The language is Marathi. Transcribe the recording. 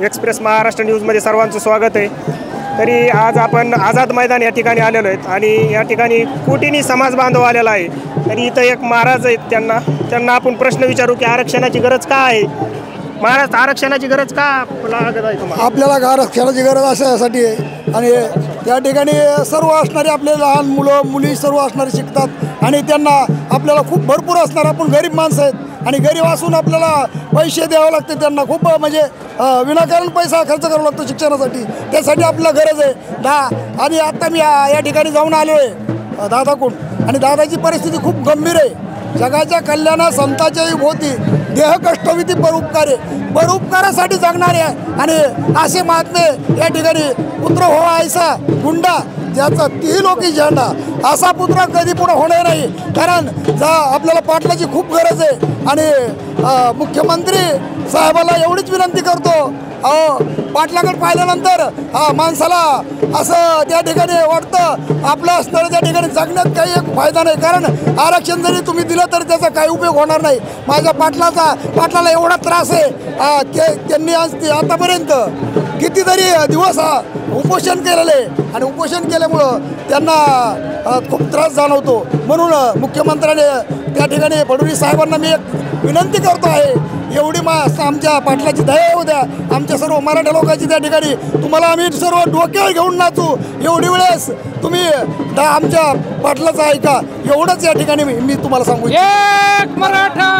एक्सप्रेस महाराष्ट्र न्यूजमध्ये सर्वांचं स्वागत आहे। तरी आज आपण आझाद मैदान या ठिकाणी आलेलो आहेत आणि या ठिकाणी कोटीनी समाज बांधव आलेला आहे। तरी इथं एक महाराज आहेत, त्यांना आपण प्रश्न विचारू की आरक्षणाची गरज का आहे। महाराज, आरक्षणाची गरज का लागत आहे तुम्हाला? आपल्याला आरक्षणाची गरज अशासाठी आहे आणि त्या ठिकाणी सर्व असणारे आपले लहान मुलं मुली सर्व असणारे शिकतात आणि त्यांना आपल्याला खूप भरपूर असणार, आपण गरीब माणसं आहेत आणि गरीब असून आपल्याला पैसे द्यावे लागते, त्यांना खूप म्हणजे विनाकारण पैसा खर्च करावा लागतो शिक्षणासाठी, त्यासाठी आपल्याला गरज आहे। आणि आता मी या ठिकाणी जाऊन आलो आहे दादाकडून आणि दादाची परिस्थिती खूप गंभीर आहे। जगाच्या कल्याणा संताच्याही भोवती देह कष्टविधी परोपकारे, परोपकारासाठी जगणारे आणि असे महात्मे या ठिकाणी पुत्र हो ऐसा गुंडा ज्याचा ती लोकी झेंडा असा पुत्र कधी पुढे होणार नाही, कारण आपल्याला पाटलाची खूप गरज आहे। आणि मुख्यमंत्री साहेबाला एवढीच विनंती करतो, पाटलाकडे पाहिल्यानंतर माणसाला असं त्या ठिकाणी वाटतं आपलं असणारं त्या ठिकाणी जगण्यात काही एक फायदा नाही, कारण आरक्षण जरी तुम्ही दिलं तर त्याचा काही उपयोग होणार नाही। माझ्या पाटलाला एवढा त्रास आहे, त्यांनी आज आतापर्यंत कितीतरी दिवस उपोषण केलेले आणि उपोषण केल्यामुळं त्यांना खूप त्रास जाणवतो। म्हणून मुख्यमंत्र्याने त्या ठिकाणी फडणवीस साहेबांना मी एक विनंती करतो आहे, एवढी आमच्या पाटलाची दया येऊ द्या, आमच्या सर्व मराठा लोकांची त्या ठिकाणी तुम्हाला आम्ही सर्व डोक्यावर घेऊन नाचू, एवढी वेळेस तुम्ही आमच्या पाटलाचं ऐका, एवढंच या ठिकाणी मी तुम्हाला सांगू। एक मराठा